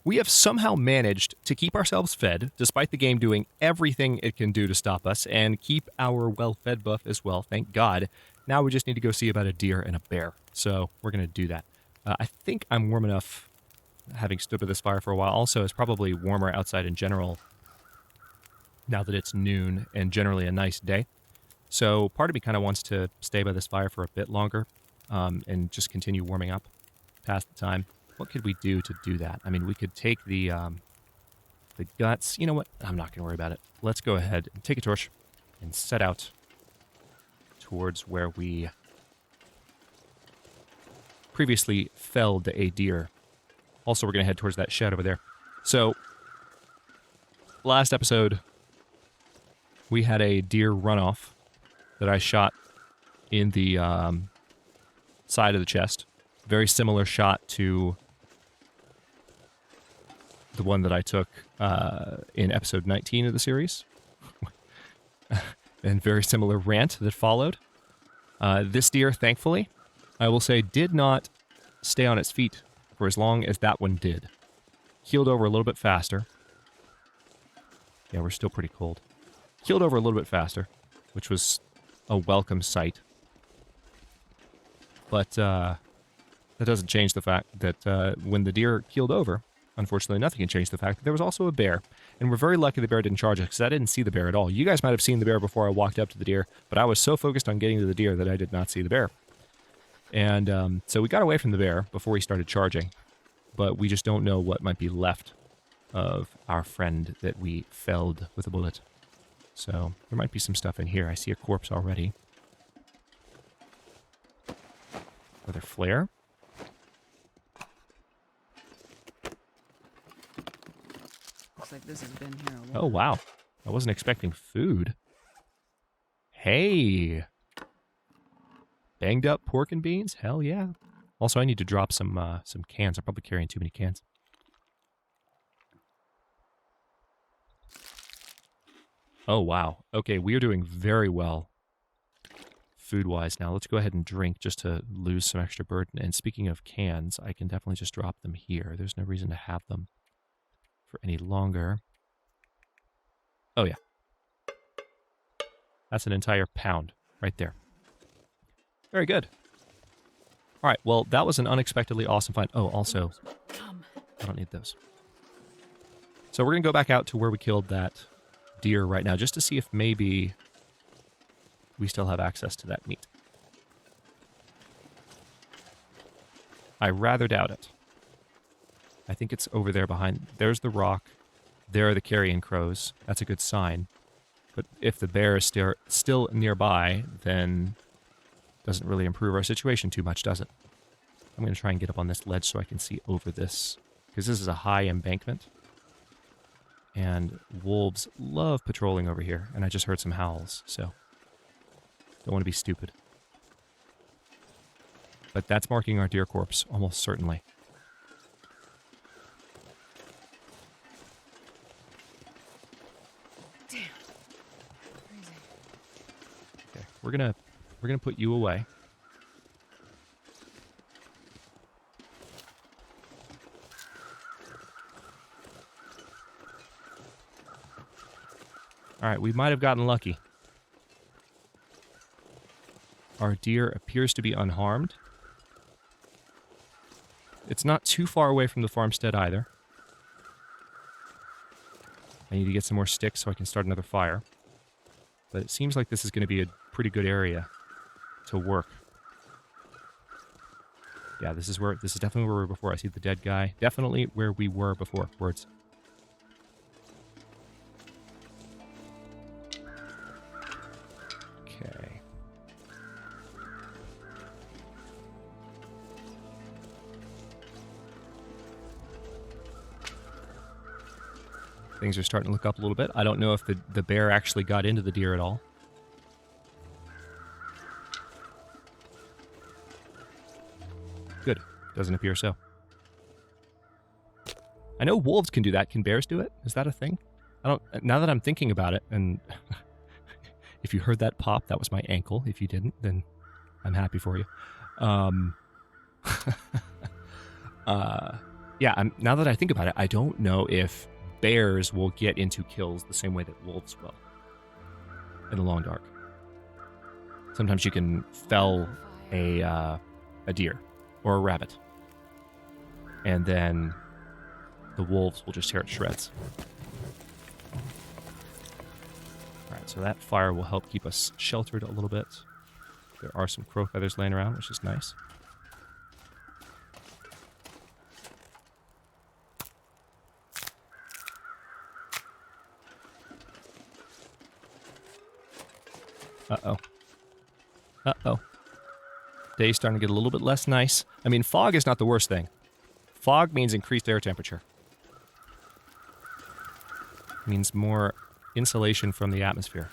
We have somehow managed to keep ourselves fed, despite the game doing everything it can do to stop us, and keep our well-fed buff as well, thank God. Now we just need to go see about a deer and a bear. So we're going to do that. I think I'm warm enough, having stood by this fire for a while. Also, it's probably warmer outside in general now that it's noon and generally a nice day. So part of me kind of wants to stay by this fire for a bit longer and just continue warming up past the time. What could we do to do that? I mean, we could take the guts. You know what? I'm not going to worry about it. Let's go ahead and take a torch and set out towards where we previously felled a deer. Also, we're going to head towards that shed over there. So, last episode, we had a deer runoff that I shot in the side of the chest. Very similar shot to the one that I took in episode 19 of the series. And very similar rant that followed. This deer, thankfully, I will say, did not stay on its feet for as long as that one did. Keeled over a little bit faster. Yeah, we're still pretty cold. Keeled over a little bit faster, which was a welcome sight. But that doesn't change the fact that when the deer keeled over, unfortunately nothing can change the fact that there was also a bear. And we're very lucky the bear didn't charge us, because I didn't see the bear at all. You guys might have seen the bear before I walked up to the deer, but I was so focused on getting to the deer that I did not see the bear. And so we got away from the bear before he started charging, but we just don't know what might be left of our friend that we felled with a bullet. So there might be some stuff in here. I see a corpse already. Another flare. Looks like this has been here a while. Oh, wow. I wasn't expecting food. Hey! Banged up pork and beans? Hell yeah. Also, I need to drop some cans. I'm probably carrying too many cans. Oh, wow. Okay, we are doing very well food-wise now. Let's go ahead and drink just to lose some extra burden. And speaking of cans, I can definitely just drop them here. There's no reason to have them for any longer. Oh, yeah. That's an entire pound right there. Very good. All right, well, that was an unexpectedly awesome find. Oh, also, I don't need those. So we're going to go back out to where we killed that deer right now, just to see if maybe we still have access to that meat. I rather doubt it. I think it's over there behind. There's the rock. There are the carrion crows. That's a good sign. But if the bear is still nearby, then doesn't really improve our situation too much, does it? I'm going to try and get up on this ledge so I can see over this, because this is a high embankment. And wolves love patrolling over here, and I just heard some howls, so don't want to be stupid. But that's marking our deer corpse, almost certainly. Damn. Crazy. Okay, we're gonna put you away. All right, we might have gotten lucky. Our deer appears to be unharmed. It's not too far away from the farmstead either. I need to get some more sticks so I can start another fire. But it seems like this is going to be a pretty good area to work. Yeah, this is definitely where we were before. I see the dead guy. Definitely where we were before. Words. Okay. Things are starting to look up a little bit. I don't know if the bear actually got into the deer at all. Good. Doesn't appear so. I know wolves can do that. Can bears do it? Is that a thing? I don't. Now that I'm thinking about it, and if you heard that pop, that was my ankle. If you didn't, then I'm happy for you. Yeah, now that I think about it, I don't know if bears will get into kills the same way that wolves will in the long dark. Sometimes you can fell a deer or a rabbit, and then the wolves will just tear it to shreds. All right, so that fire will help keep us sheltered a little bit. There are some crow feathers laying around, which is nice. Uh-oh. Uh-oh. Day's starting to get a little bit less nice. I mean, fog is not the worst thing. Fog means increased air temperature. It means more insulation from the atmosphere.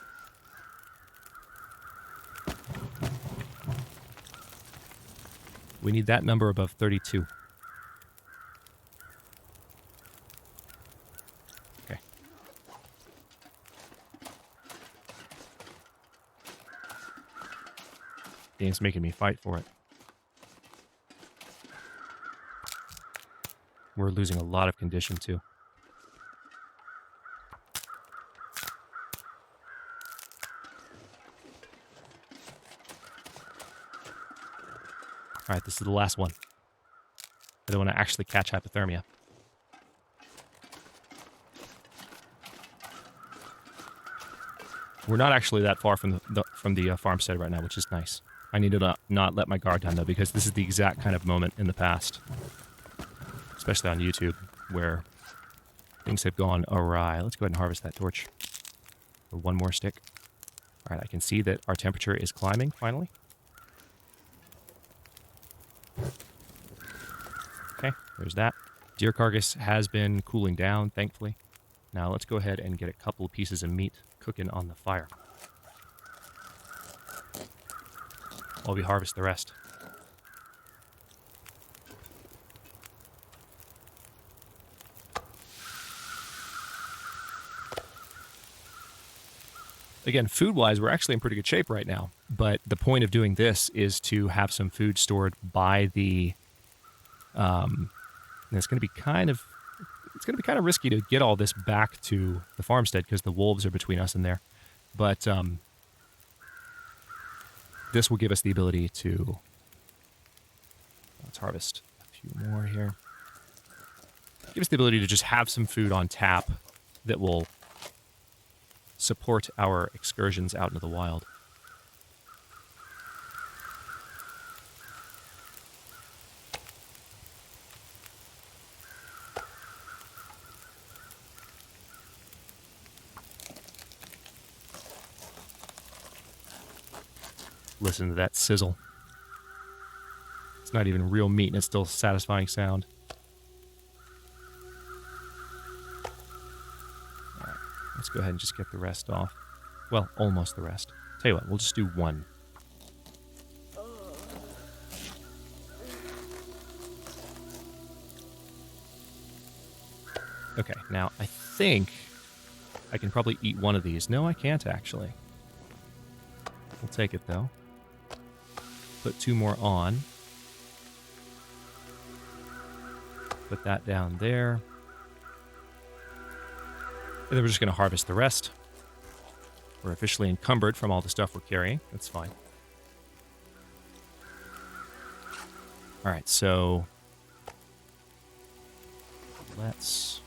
We need that number above 32. Okay. Game's making me fight for it. We're losing a lot of condition, too. All right, this is the last one. I don't want to actually catch hypothermia. We're not actually that far from the farmstead right now, which is nice. I need to not let my guard down, though, because this is the exact kind of moment in the past, especially on YouTube, where things have gone awry. Let's go ahead and harvest that torch. Or one more stick. All right, I can see that our temperature is climbing, finally. Okay, there's that. Deer carcass has been cooling down, thankfully. Now let's go ahead and get a couple of pieces of meat cooking on the fire while we harvest the rest. Again, food-wise, we're actually in pretty good shape right now. But the point of doing this is to have some food stored by the... and it's going to be kind of risky to get all this back to the farmstead because the wolves are between us and there. But this will give us the ability to... Let's harvest a few more here. Give us the ability to just have some food on tap that will support our excursions out into the wild. Listen to that sizzle. It's not even real meat, and it's still a satisfying sound. All right, let's go ahead and just get the rest off. Well, almost the rest. Tell you what, we'll just do one. Okay, now I think I can probably eat one of these. No, I can't actually. We'll take it though. Put two more on. Put that down there. And then we're just going to harvest the rest. We're officially encumbered from all the stuff we're carrying. That's fine. All right, so let's...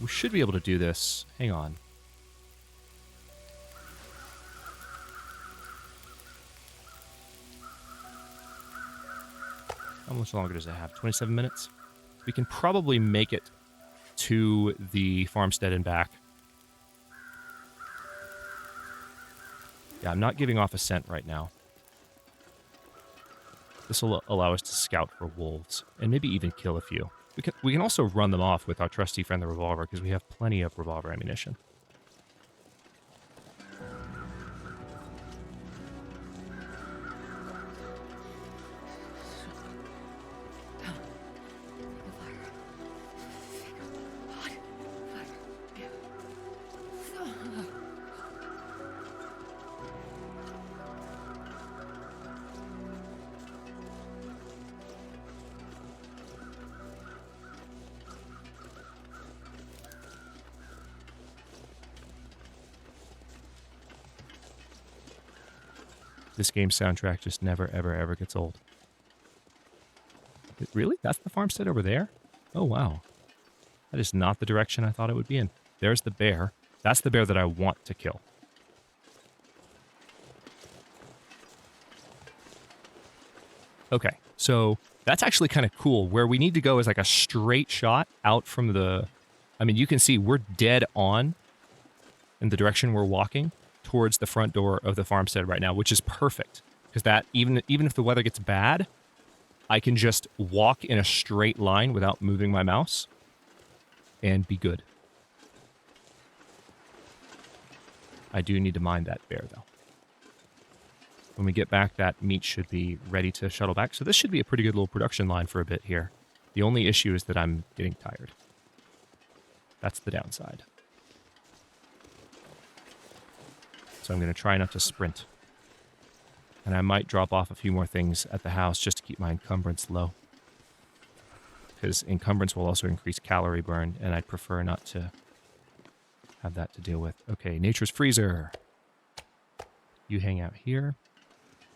We should be able to do this. Hang on. How much longer does it have? 27 minutes? We can probably make it to the farmstead and back. Yeah, I'm not giving off a scent right now. This will allow us to scout for wolves and maybe even kill a few. We can also run them off with our trusty friend the revolver because we have plenty of revolver ammunition. This game's soundtrack just never, ever, ever gets old. Really? That's the farmstead over there? Oh, wow. That is not the direction I thought it would be in. There's the bear. That's the bear that I want to kill. Okay, so that's actually kind of cool. Where we need to go is like a straight shot out from the... I mean, you can see we're dead on in the direction we're walking towards the front door of the farmstead right now, which is perfect. Because that, even if the weather gets bad, I can just walk in a straight line without moving my mouse and be good. I do need to mind that bear, though. When we get back, that meat should be ready to shuttle back. So this should be a pretty good little production line for a bit here. The only issue is that I'm getting tired. That's the downside. So I'm going to try not to sprint. And I might drop off a few more things at the house just to keep my encumbrance low. Because encumbrance will also increase calorie burn, and I'd prefer not to have that to deal with. Okay, nature's freezer. You hang out here.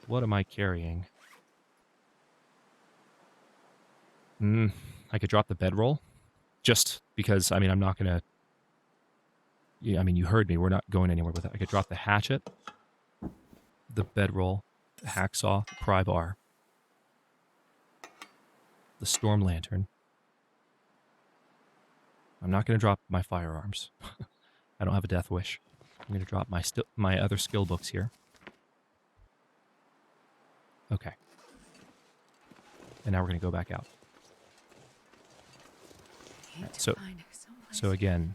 What am I carrying? I could drop the bedroll. Just because, I mean, I'm not going to... Yeah, I mean, you heard me. We're not going anywhere with it. I could drop the hatchet, the bedroll, the hacksaw, the pry bar, the storm lantern. I'm not going to drop my firearms. I don't have a death wish. I'm going to drop my other skill books here. Okay. And now we're going to go back out. Right, so again,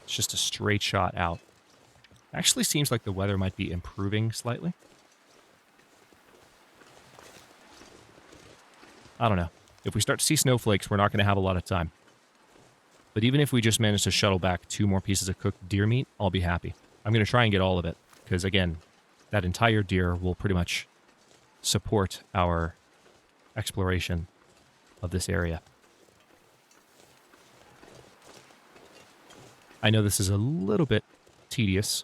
it's just a straight shot out. Actually seems like the weather might be improving slightly. I don't know. If we start to see snowflakes, we're not going to have a lot of time. But even if we just manage to shuttle back 2 more pieces of cooked deer meat, I'll be happy. I'm going to try and get all of it. Because again, that entire deer will pretty much support our exploration of this area. I know this is a little bit tedious.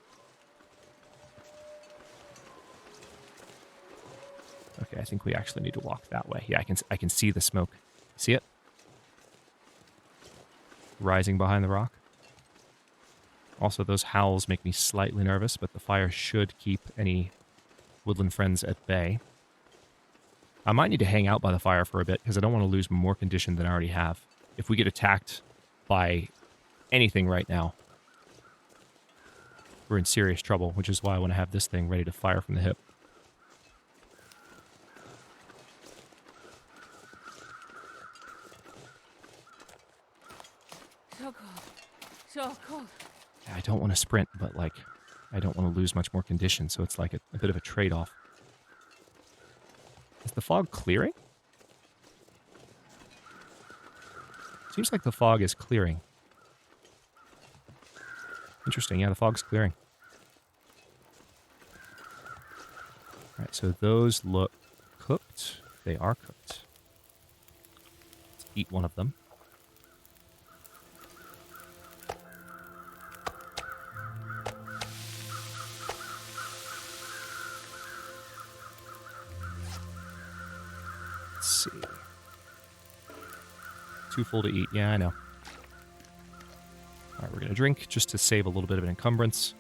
Okay, I think we actually need to walk that way. Yeah, I can see the smoke. See it? Rising behind the rock. Also, those howls make me slightly nervous, but the fire should keep any woodland friends at bay. I might need to hang out by the fire for a bit, because I don't want to lose more condition than I already have. If we get attacked by anything right now, we're in serious trouble, which is why I want to have this thing ready to fire from the hip. So cold. So cold. I don't want to sprint, but, like, I don't want to lose much more condition, so it's like a bit of a trade-off. Is the fog clearing? Seems like the fog is clearing. Interesting, yeah, the fog's clearing. Alright, so those look cooked. They are cooked. Let's eat one of them. Let's see. Too full to eat. Yeah, I know. Alright, we're going to drink just to save a little bit of an encumbrance.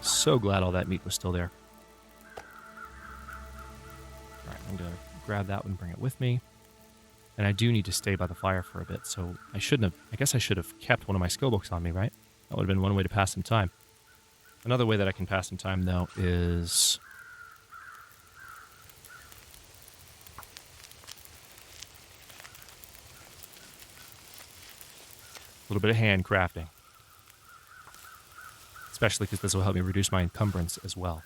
So glad all that meat was still there. Alright, I'm going to grab that one and bring it with me. And I do need to stay by the fire for a bit, so I guess I should have kept one of my skill books on me, right? That would have been one way to pass some time. Another way that I can pass some time, though, is... a little bit of hand crafting. Especially because this will help me reduce my encumbrance as well.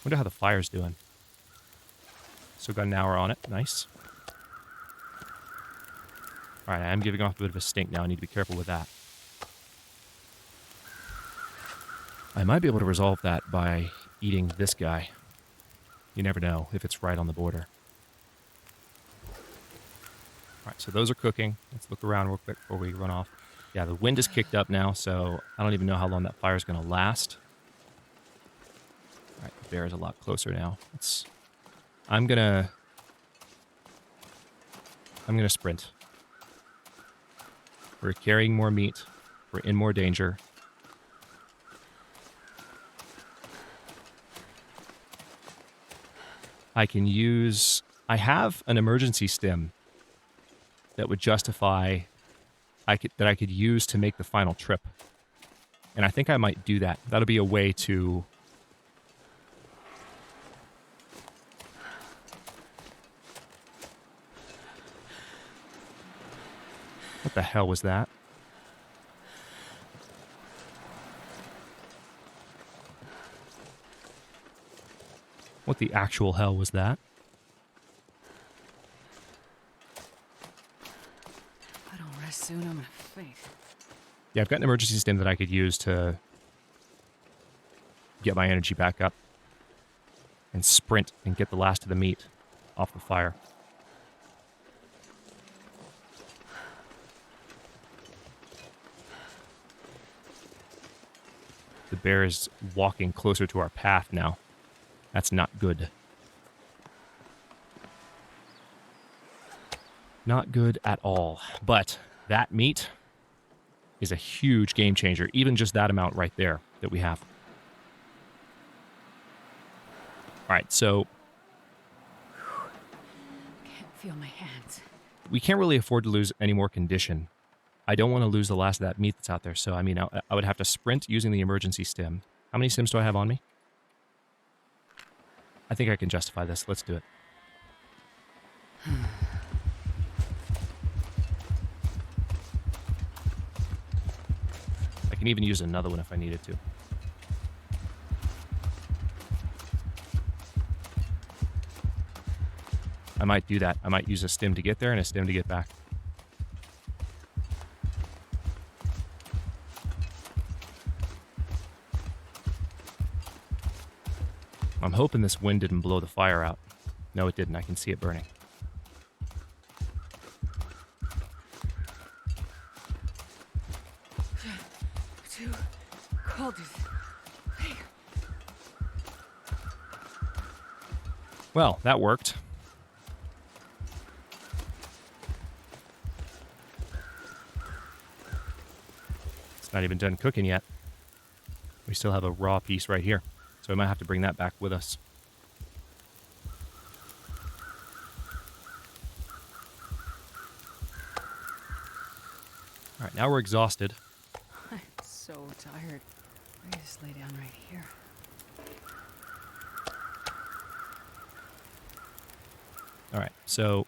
Wonder how the fire's doing. So got an hour on it. Nice. Alright, I am giving off a bit of a stink now. I need to be careful with that. I might be able to resolve that by eating this guy. You never know if it's right on the border. right, so those are cooking. Let's look around real quick before we run off. Yeah, the wind is kicked up now, so I don't even know how long that fire is going to last. All right, the bear is a lot closer now. I'm gonna sprint. We're carrying more meat. We're in more danger. I have an emergency stim that would justify that I could use to make the final trip. And I think I might do that. That'll be a way to What the hell was that? What the actual hell was that? If I don't rest soon, I'm gonna faint. Yeah, I've got an emergency stim that I could use to get my energy back up and sprint and get the last of the meat off the fire. The bear is walking closer to our path now. That's not good. Not good at all. But that meat is a huge game changer. Even just that amount right there that we have. All right, so Can't feel my hands. we can't really afford to lose any more condition. I don't want to lose the last of that meat that's out there. So, I mean, I would have to sprint using the emergency stim. How many stims do I have on me? I think I can justify this. Let's do it. I can even use another one if I needed to. I might do that. I might use a stim to get there and a stim to get back. I'm hoping this wind didn't blow the fire out. No, it didn't. I can see it burning. Too cold to think. Well, that worked. It's not even done cooking yet. We still have a raw piece right here. So we might have to bring that back with us. All right, now we're exhausted. I'm so tired. I just lay down right here. All right, so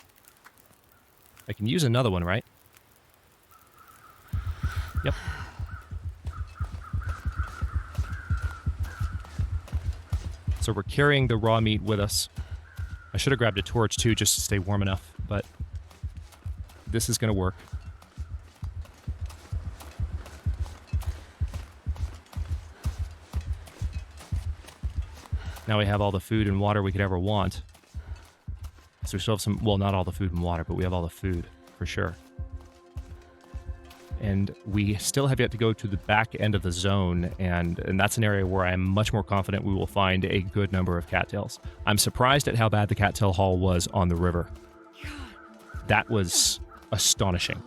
I can use another one, right? Yep. So we're carrying the raw meat with us. I should have grabbed a torch too, just to stay warm enough, but this is going to work. Now we have all the food and water we could ever want. So we still have some, well, not all the food and water, but we have all the food for sure. And we still have yet to go to the back end of the zone, and that's an area where I'm much more confident we will find a good number of cattails. I'm surprised at how bad the cattail haul was on the river. That was astonishing.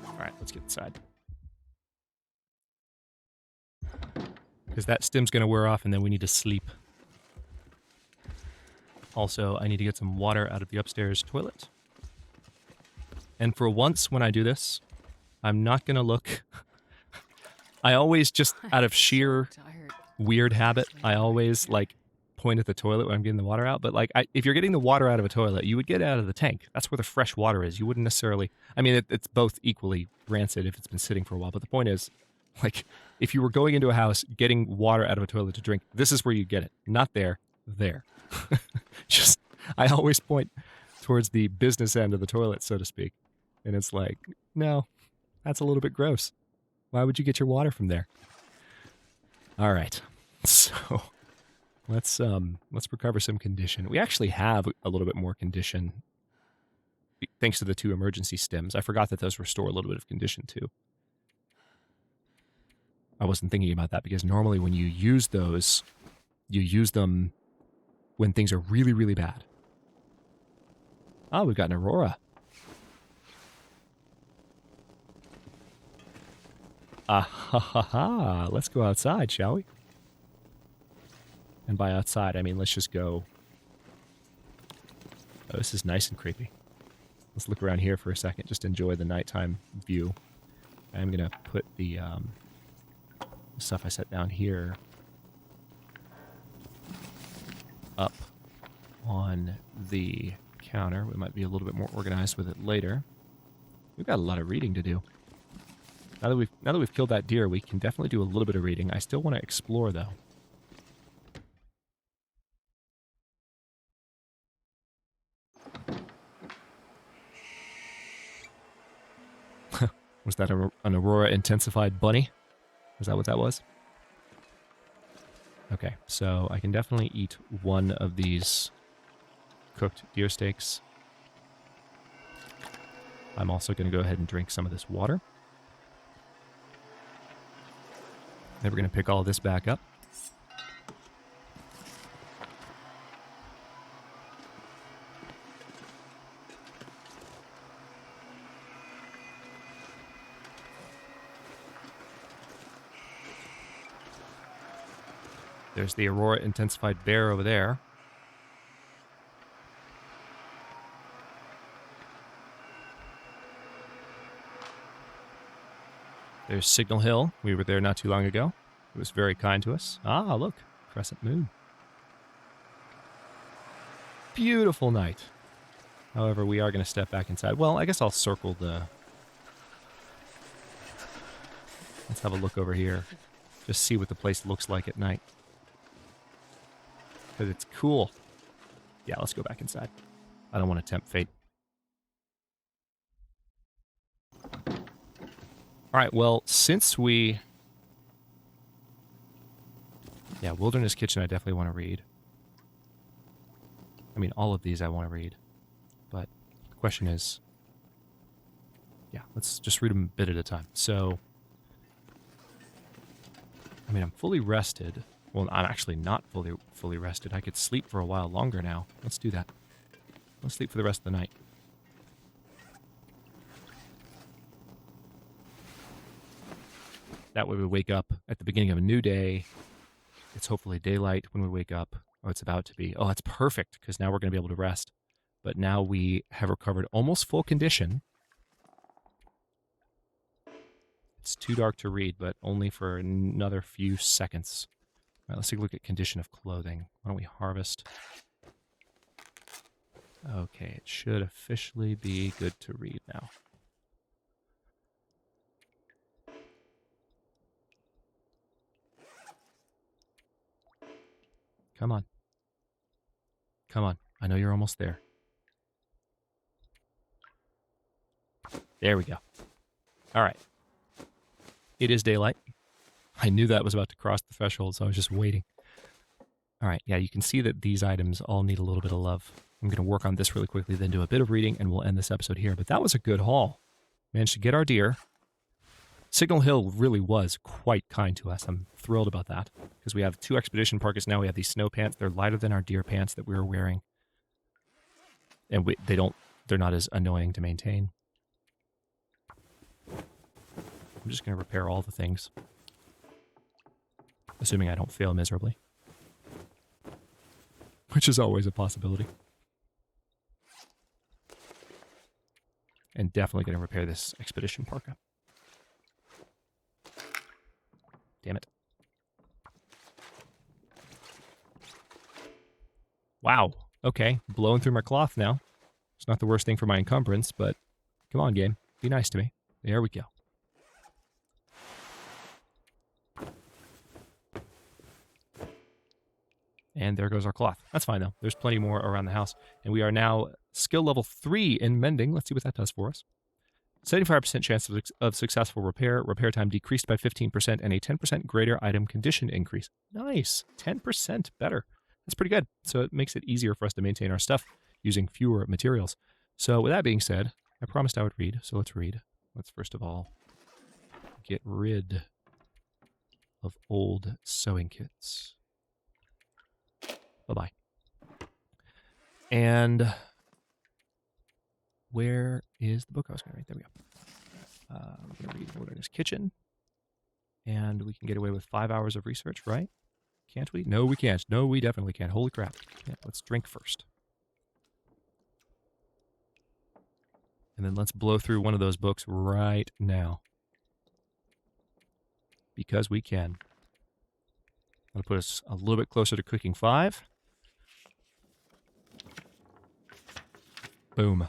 All right, let's get inside. Because that stim's going to wear off and then we need to sleep. Also, I need to get some water out of the upstairs toilet. And for once when I do this, I'm not going to look... I always just, out of sheer weird habit, I always like point at the toilet when I'm getting the water out. But like, if you're getting the water out of a toilet, you would get it out of the tank. That's where the fresh water is. You wouldn't necessarily... I mean, it's both equally rancid if it's been sitting for a while. But the point is, like, if you were going into a house, getting water out of a toilet to drink, this is where you get it. Not there, there. Just, I always point towards the business end of the toilet, so to speak. And it's like, no, that's a little bit gross. Why would you get your water from there? All right. So let's recover some condition. We actually have a little bit more condition thanks to the 2 emergency stems. I forgot that those restore a little bit of condition too. I wasn't thinking about that because normally when you use those, you use them when things are really, really bad. Oh, we've got an aurora. Ah ha ha ha. Let's go outside, shall we? And by outside, I mean let's just go. Oh, this is nice and creepy. Let's look around here for a second. Just enjoy the nighttime view. I'm going to put the stuff I set down here up on the counter. We might be a little bit more organized with it later. We've got a lot of reading to do. Now that we've killed that deer, we can definitely do a little bit of reading. I still want to explore, though. Was that an Aurora intensified bunny? Was that what that was? Okay, so I can definitely eat one of these cooked deer steaks. I'm also going to go ahead and drink some of this water. Then we're going to pick all of this back up. There's the Aurora intensified bear over there. There's Signal Hill. We were there not too long ago. It was very kind to us. Ah, look. Crescent moon. Beautiful night. However, we are going to step back inside. Well, I guess I'll circle the... Let's have a look over here. Just see what the place looks like at night. Because it's cool. Yeah, let's go back inside. I don't want to tempt fate. All right, well, since we... Yeah, Wilderness Kitchen I definitely want to read. I mean, all of these I want to read. But the question is... Yeah, let's just read them a bit at a time. So... I mean, I'm fully rested. Well, I'm actually not fully rested. I could sleep for a while longer now. Let's do that. Let's sleep for the rest of the night. That way we wake up at the beginning of a new day. It's hopefully daylight when we wake up. Oh, it's about to be. Oh, that's perfect, because now we're going to be able to rest. But now we have recovered almost full condition. It's too dark to read, but only for another few seconds. All right, let's take a look at condition of clothing. Why don't we harvest? Okay, it should officially be good to read now. Come on. Come on. I know you're almost there. There we go. All right. It is daylight. I knew that was about to cross the threshold, so I was just waiting. All right, yeah, you can see that these items all need a little bit of love. I'm going to work on this really quickly, then do a bit of reading, and we'll end this episode here. But that was a good haul. Managed to get our deer. Signal Hill really was quite kind to us. I'm thrilled about that, because we have 2 expedition parkas now. We have these snow pants. They're lighter than our deer pants that we were wearing. And they're not as annoying to maintain. I'm just going to repair all the things. Assuming I don't fail miserably. Which is always a possibility. And definitely going to repair this expedition parka. Damn it. Wow. Okay. Blowing through my cloth now. It's not the worst thing for my encumbrance, but come on, game. Be nice to me. There we go. And there goes our cloth. That's fine, though. There's plenty more around the house. And we are now skill level 3 in mending. Let's see what that does for us. 75% chance of successful repair. Repair time decreased by 15% and a 10% greater item condition increase. Nice. 10% better. That's pretty good. So it makes it easier for us to maintain our stuff using fewer materials. So with that being said, I promised I would read, so let's read. Let's first of all get rid of old sewing kits. Bye-bye. And where is the book I was going to read? There we go. We're going to read Wilderness Kitchen. And we can get away with 5 hours of research, right? Can't we? No, we can't. No, we definitely can't. Holy crap. Yeah, let's drink first. And then let's blow through one of those books right now. Because we can. That'll put us a little bit closer to cooking 5. Boom.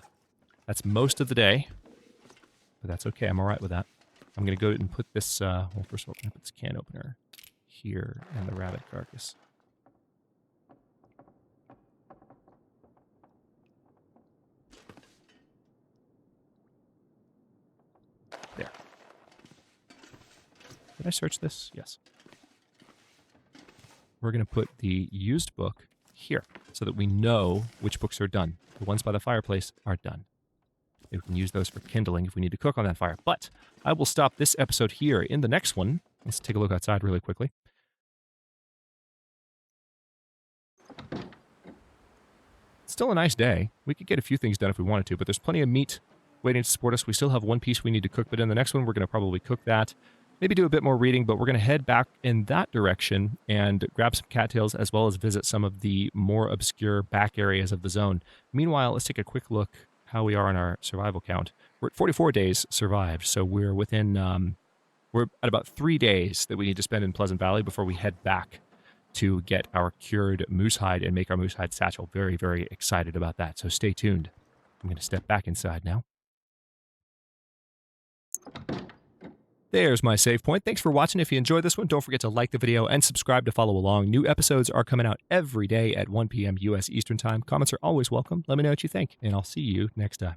That's most of the day. But that's okay. I'm all right with that. I'm going to go and put this, well, first of all, I'm going to put this can opener here and the rabbit carcass. There. Did I search this? Yes. We're going to put the used book here so that we know which books are done. The ones by the fireplace are done. We can use those for kindling if we need to cook on that fire. But I will stop this episode here. In the next one, let's take a look outside really quickly. It's still a nice day. We could get a few things done if we wanted to, but there's plenty of meat waiting to support us. We still have one piece we need to cook, but in the next one, we're going to probably cook that. Maybe do a bit more reading, but we're going to head back in that direction and grab some cattails as well as visit some of the more obscure back areas of the zone. Meanwhile, let's take a quick look how we are on our survival count. We're at 44 days survived, so we're within, we're at about 3 days that we need to spend in Pleasant Valley before we head back to get our cured moose hide and make our moose hide satchel. Very, very excited about that, so stay tuned. I'm going to step back inside now. There's my save point. Thanks for watching. If you enjoyed this one, don't forget to like the video and subscribe to follow along. New episodes are coming out every day at 1 p.m. U.S. Eastern Time. Comments are always welcome. Let me know what you think, and I'll see you next time.